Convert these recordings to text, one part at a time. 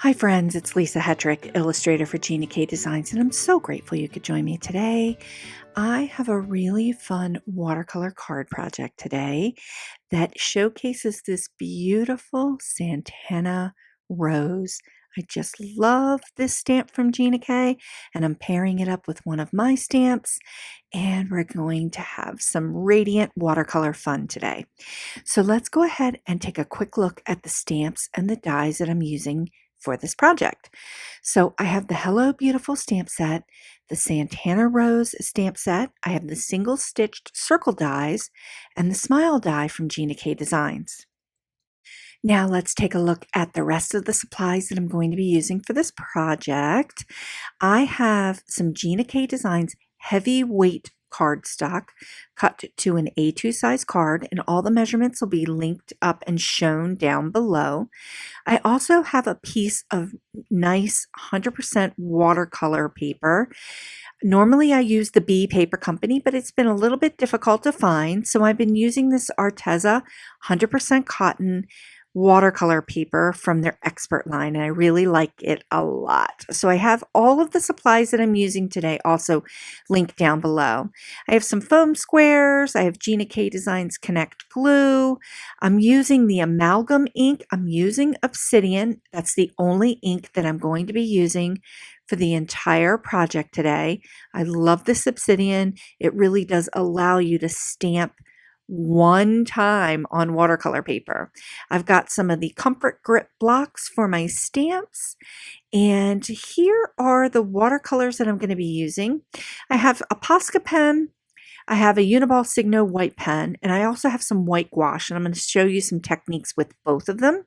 Hi friends, it's Lisa Hetrick, illustrator for Gina K Designs, and I'm so grateful you could join me today. I have a really fun watercolor card project today that showcases this beautiful Santana Rose. I just love this stamp from Gina K, and I'm pairing it up with one of my stamps, and we're going to have some Radiant Watercolor fun today. So let's go ahead and take a quick look at the stamps and the dies that I'm using for this project. So I have the Hello Beautiful stamp set, the Santana Rose stamp set, I have the single stitched circle dies, and the smile die from Gina K Designs. Now let's take a look at the rest of the supplies that I'm going to be using for this project. I have some Gina K Designs heavyweight cardstock cut to an A2 size card, and all the measurements will be linked up and shown down below. I also have a piece of nice 100% watercolor paper. Normally I use the Bee Paper Company, but it's been a little bit difficult to find, so I've been using this Arteza 100% cotton watercolor paper from their expert line, and I really like it a lot. So I have all of the supplies that I'm using today also linked down below. I have some foam squares, I have Gina K Designs Connect glue, I'm using the Amalgam ink, I'm using Obsidian. That's the only ink that I'm going to be using for the entire project today. I love this Obsidian. It really does allow you to stamp one time on watercolor paper. I've got some of the comfort grip blocks for my stamps, and here are the watercolors that I'm going to be using. I have a Posca pen, I have a Uniball Signo white pen, and I also have some white gouache, and I'm going to show you some techniques with both of them.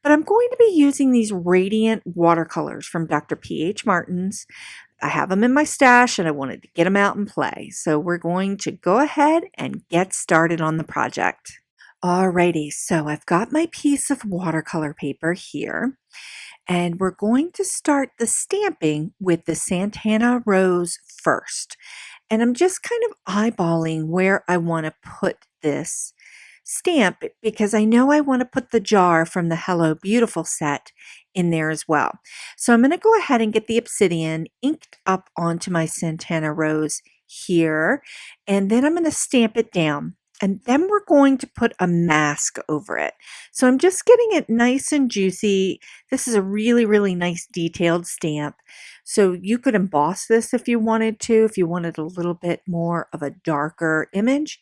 But I'm going to be using these Radiant watercolors from Dr. P.H. Martin's. I have them in my stash and I wanted to get them out and play. So we're going to go ahead and get started on the project. Alrighty, so I've got my piece of watercolor paper here, and we're going to start the stamping with the Santana Rose first. And I'm just kind of eyeballing where I want to put this stamp because I know I want to put the jar from the Hello Beautiful set in there as well. So I'm going to go ahead and get the Obsidian inked up onto my Santana Rose here, and then I'm going to stamp it down. And then we're going to put a mask over it. So I'm just getting it nice and juicy. This is a really, really nice detailed stamp. So you could emboss this if you wanted to, if you wanted a little bit more of a darker image.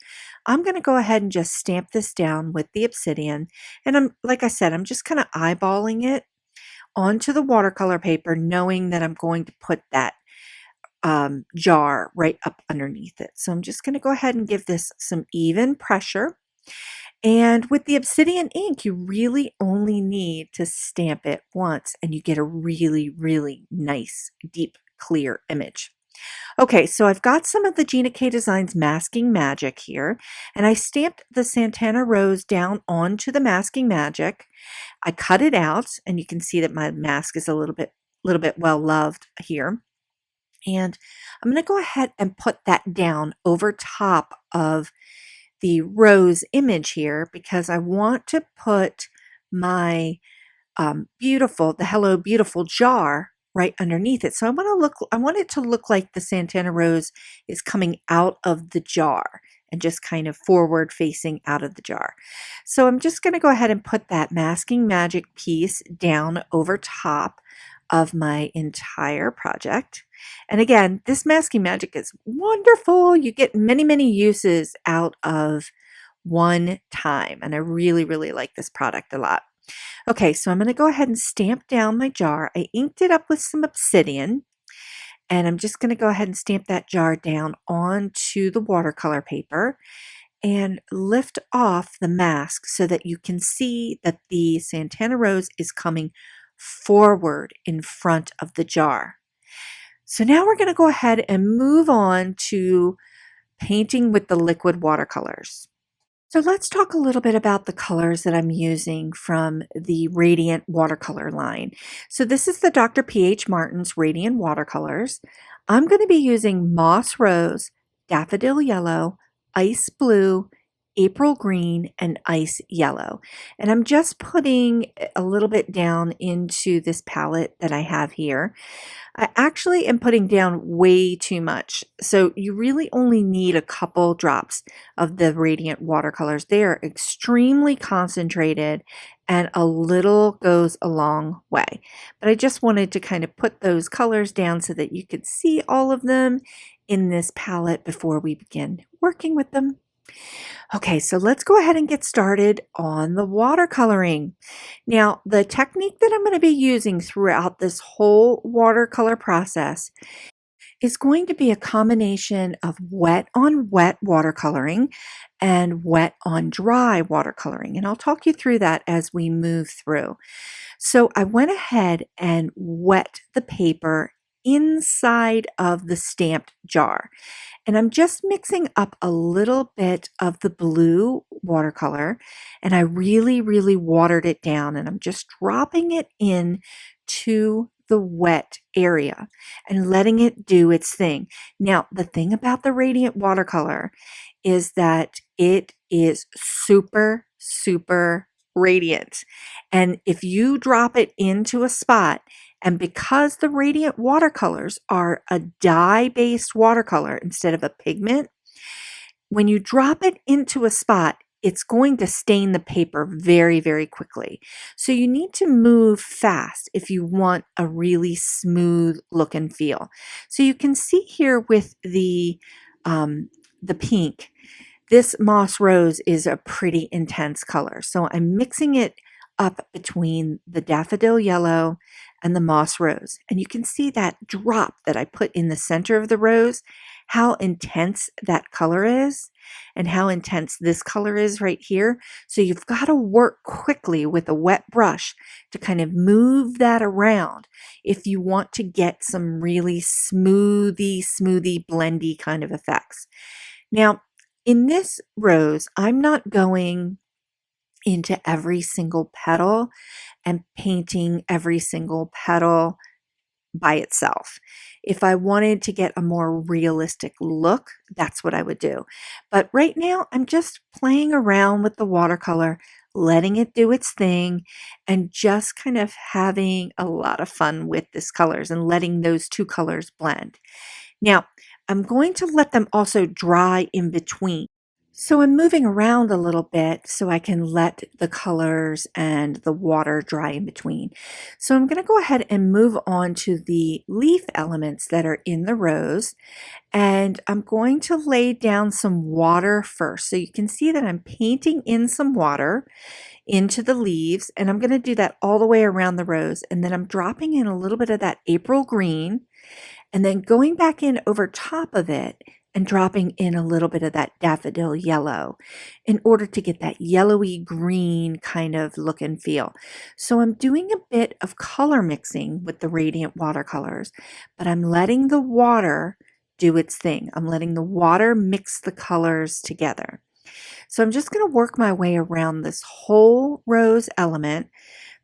I'm going to go ahead and just stamp this down with the Obsidian. And like I said, I'm just kind of eyeballing it onto the watercolor paper, knowing that I'm going to put that jar right up underneath it. So I'm just going to go ahead and give this some even pressure. And with the Obsidian ink, you really only need to stamp it once and you get a really, really nice, deep, clear image. Okay, so I've got some of the Gina K Designs Masking Magic here, and I stamped the Santana Rose down onto the Masking Magic. I cut it out, and you can see that my mask is a little bit well loved here. And I'm going to go ahead and put that down over top of the rose image here because I want to put my the Hello Beautiful jar right underneath it. So I want it to look like the Santana Rose is coming out of the jar and just kind of forward facing out of the jar. So I'm just going to go ahead and put that Masking Magic piece down over top of my entire project. And again, this Masking Magic is wonderful. You get many, many uses out of one time. And I really, really like this product a lot. Okay, so I'm going to go ahead and stamp down my jar. I inked it up with some Obsidian. And I'm just going to go ahead and stamp that jar down onto the watercolor paper and lift off the mask so that you can see that the Santana Rose is coming forward in front of the jar. So now we're going to go ahead and move on to painting with the liquid watercolors. So let's talk a little bit about the colors that I'm using from the Radiant Watercolor line. So this is the Dr. P.H. Martin's Radiant Watercolors. I'm going to be using Moss Rose, Daffodil Yellow, Ice Blue, April green and ice yellow. And I'm just putting a little bit down into this palette that I have here. I actually am putting down way too much. So you really only need a couple drops of the Radiant Watercolors. They are extremely concentrated and a little goes a long way. But I just wanted to kind of put those colors down so that you could see all of them in this palette before we begin working with them. Okay, so let's go ahead and get started on the watercoloring. Now, the technique that I'm going to be using throughout this whole watercolor process is going to be a combination of wet on wet watercoloring and wet on dry watercoloring. And I'll talk you through that as we move through. So I went ahead and wet the paper inside of the stamped jar. And I'm just mixing up a little bit of the blue watercolor, and I really watered it down, and I'm just dropping it in to the wet area and letting it do its thing. Now, the thing about the Radiant watercolor is that it is super radiant. And if you drop it into a spot, and because the Radiant watercolors are a dye-based watercolor instead of a pigment, when you drop it into a spot, it's going to stain the paper very quickly. So you need to move fast if you want a really smooth look and feel. So you can see here with the pink, this moss rose is a pretty intense color. So I'm mixing it up between the daffodil yellow and the moss rose. And you can see that drop that I put in the center of the rose, how intense that color is and how intense this color is right here. So you've got to work quickly with a wet brush to kind of move that around if you want to get some really smoothie, blendy kind of effects. Now, in this rose, I'm not going into every single petal and painting every single petal by itself. If I wanted to get a more realistic look, that's what I would do. But right now, I'm just playing around with the watercolor, letting it do its thing, and just kind of having a lot of fun with these colors and letting those two colors blend. Now, I'm going to let them also dry in between. So I'm moving around a little bit so I can let the colors and the water dry in between. So I'm going to go ahead and move on to the leaf elements that are in the rose. And I'm going to lay down some water first. So you can see that I'm painting in some water into the leaves. And I'm going to do that all the way around the rose. And then I'm dropping in a little bit of that April green and then going back in over top of it and dropping in a little bit of that daffodil yellow in order to get that yellowy green kind of look and feel. So I'm doing a bit of color mixing with the Radiant watercolors, but I'm letting the water do its thing. I'm letting the water mix the colors together. So I'm just going to work my way around this whole rose element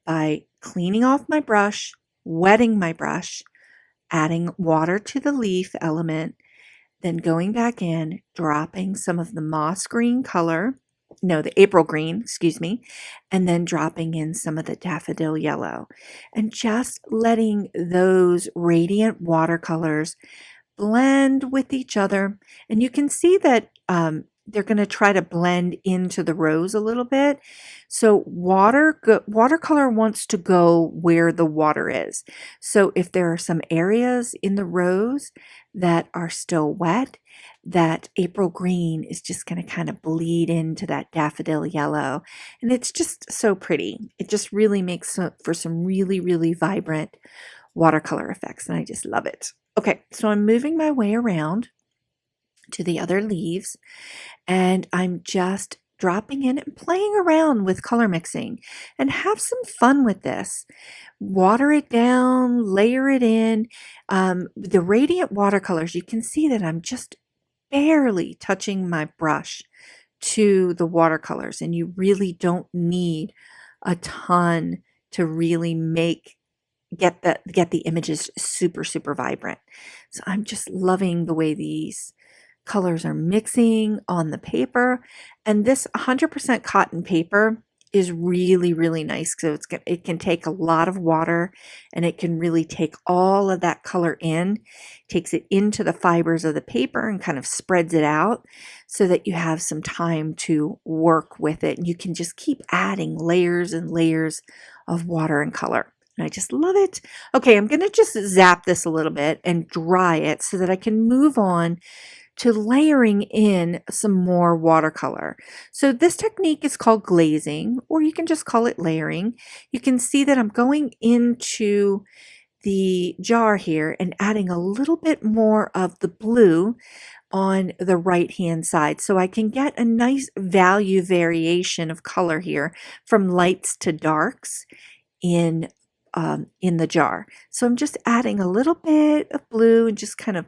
by cleaning off my brush, wetting my brush, adding water to the leaf element, then going back in, dropping some of the moss green color, no, the April green, excuse me, and then dropping in some of the daffodil yellow, and just letting those Radiant watercolors blend with each other. And you can see that they're going to try to blend into the rose a little bit. So watercolor wants to go where the water is. So if there are some areas in the rose that are still wet, that April green is just going to kind of bleed into that daffodil yellow. And it's just so pretty. It just really makes for some really vibrant watercolor effects. And I just love it. Okay, so I'm moving my way around to the other leaves, and I'm just dropping in and playing around with color mixing and have some fun with this. Water it down, layer it in. The Radiant watercolors, you can see that I'm just barely touching my brush to the watercolors, and you really don't need a ton to really get the images super vibrant. So I'm just loving the way these Colors are mixing on the paper, and this 100% cotton paper is really, really nice. So it can take a lot of water, and it can really take all of that color in, takes it into the fibers of the paper and kind of spreads it out so that you have some time to work with it. And you can just keep adding layers and layers of water and color. And I just love it. Okay, I'm going to just zap this a little bit and dry it so that I can move on to layering in some more watercolor. So this technique is called glazing, or you can just call it layering. You can see that I'm going into the jar here and adding a little bit more of the blue on the right hand side, so I can get a nice value variation of color here from lights to darks in the jar. So I'm just adding a little bit of blue and just kind of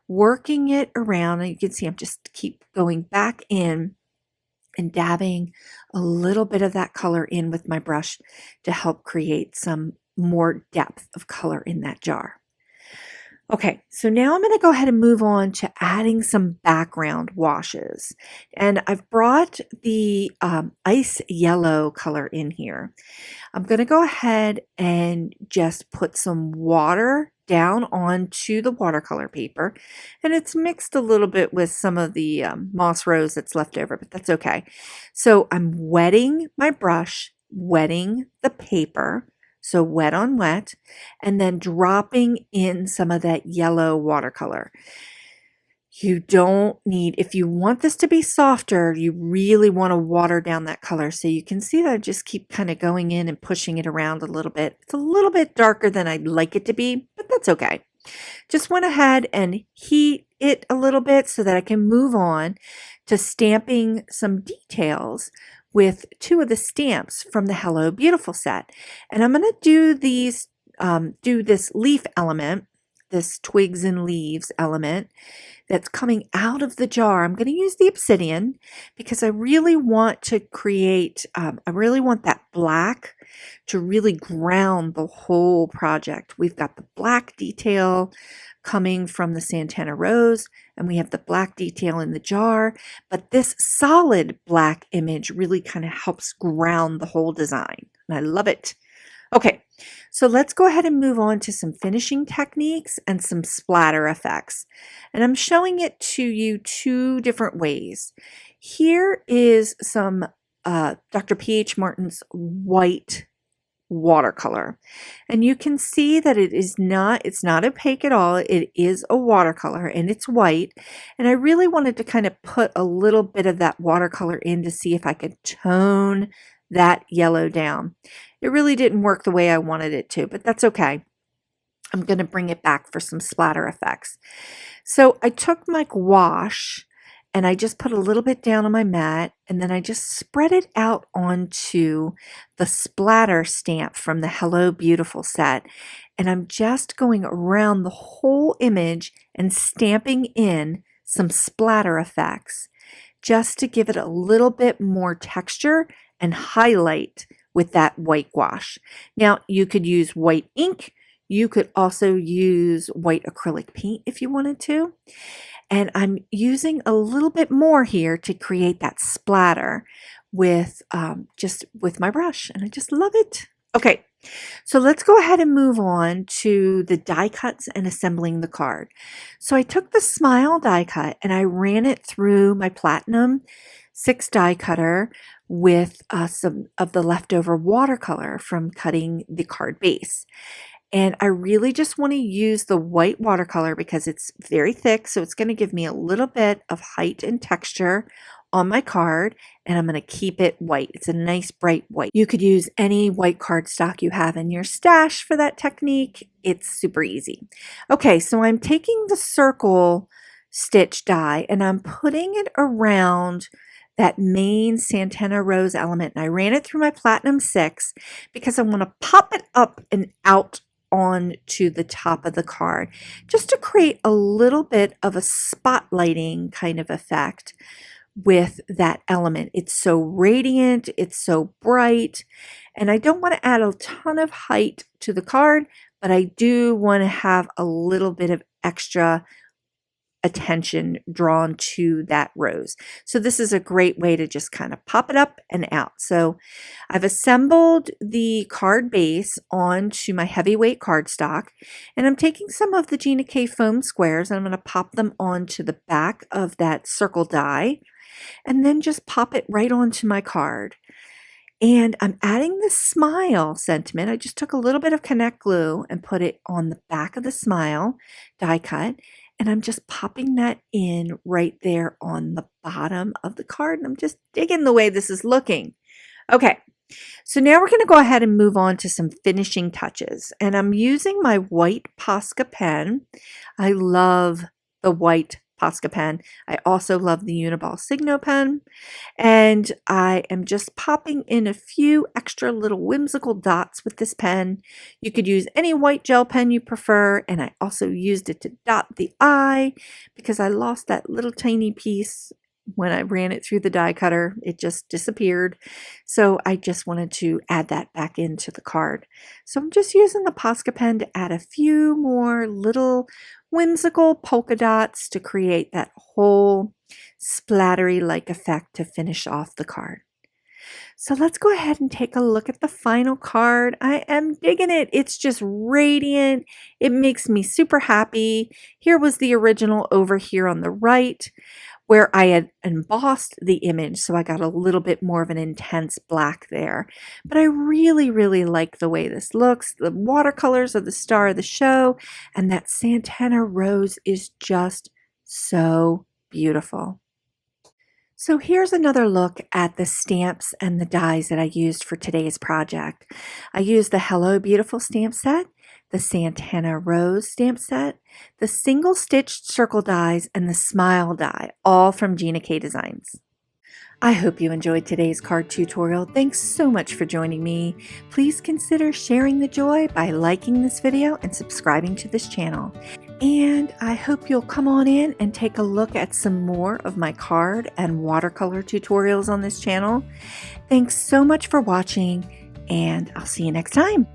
working it around. And you can see I'm just keep going back in and dabbing a little bit of that color in with my brush to help create some more depth of color in that jar. Okay, so now I'm going to go ahead and move on to adding some background washes. And I've brought the ice yellow color in here. I'm going to go ahead and just put some water down onto the watercolor paper, and it's mixed a little bit with some of the moss rose that's left over, but that's okay. So I'm wetting my brush, wetting the paper, so wet on wet, and then dropping in some of that yellow watercolor. You don't need, if you want this to be softer, you really want to water down that color. So you can see that I just keep kind of going in and pushing it around a little bit. It's a little bit darker than I'd like it to be, but that's okay. Just went ahead and heat it a little bit so that I can move on to stamping some details with two of the stamps from the Hello Beautiful set. And I'm going to do these, do this leaf element, this twigs and leaves element that's coming out of the jar. I'm going to use the Obsidian because I really want to create, I really want that black to really ground the whole project. We've got the black detail coming from the Santana Rose, and we have the black detail in the jar, but this solid black image really kind of helps ground the whole design, and I love it. Okay, so let's go ahead and move on to some finishing techniques and some splatter effects. And I'm showing it to you two different ways. Here is some Dr. P.H. Martin's white watercolor. And you can see that it's not opaque at all. It is a watercolor and it's white. And I really wanted to kind of put a little bit of that watercolor in to see if I could tone that yellow down. It really didn't work the way I wanted it to, but that's okay. I'm going to bring it back for some splatter effects. So I took my gouache and I just put a little bit down on my mat, and then I just spread it out onto the splatter stamp from the Hello Beautiful set. And I'm just going around the whole image and stamping in some splatter effects just to give it a little bit more texture and highlight with that white gouache. Now, you could use white ink. You could also use white acrylic paint if you wanted to. And I'm using a little bit more here to create that splatter with just with my brush, and I just love it. Okay, so let's go ahead and move on to the die cuts and assembling the card. So I took the Smile die cut and I ran it through my Platinum 6 die cutter with some of the leftover watercolor from cutting the card base. And I really just want to use the white watercolor because it's very thick, so it's going to give me a little bit of height and texture on my card, and I'm going to keep it white. It's a nice bright white. You could use any white cardstock you have in your stash for that technique. It's super easy. Okay, so I'm taking the circle stitch die and I'm putting it around that main Santana Rose element, and I ran it through my Platinum 6 because I want to pop it up and out on to the top of the card just to create a little bit of a spotlighting kind of effect with that element. It's so radiant, it's so bright, and I don't want to add a ton of height to the card, but I do want to have a little bit of extra attention drawn to that rose. So this is a great way to just kind of pop it up and out. So I've assembled the card base onto my heavyweight cardstock, and I'm taking some of the Gina K foam squares and I'm going to pop them onto the back of that circle die and then just pop it right onto my card. And I'm adding the smile sentiment. I just took a little bit of Connect glue and put it on the back of the smile die cut. And I'm just popping that in right there on the bottom of the card. And I'm just digging the way this is looking. Okay, so now we're going to go ahead and move on to some finishing touches. And I'm using my white Posca pen. I love the white Posca pen. I also love the Uniball Signo pen. And I am just popping in a few extra little whimsical dots with this pen. You could use any white gel pen you prefer. And I also used it to dot the eye because I lost that little tiny piece when I ran it through the die cutter. It just disappeared. So I just wanted to add that back into the card. So I'm just using the Posca pen to add a few more little whimsical polka dots to create that whole splattery-like effect to finish off the card. So let's go ahead and take a look at the final card. I am digging it. It's just radiant. It makes me super happy. Here was the original over here on the right, where I had embossed the image, so I got a little bit more of an intense black there. But I really, really like the way this looks. The watercolors are the star of the show, and that Santana Rose is just so beautiful. So here's another look at the stamps and the dies that I used for today's project. I used the Hello Beautiful stamp set, the Santana Rose stamp set, the single stitched circle dies, and the smile die, all from Gina K Designs. I hope you enjoyed today's card tutorial. Thanks so much for joining me. Please consider sharing the joy by liking this video and subscribing to this channel. And I hope you'll come on in and take a look at some more of my card and watercolor tutorials on this channel. Thanks so much for watching, and I'll see you next time.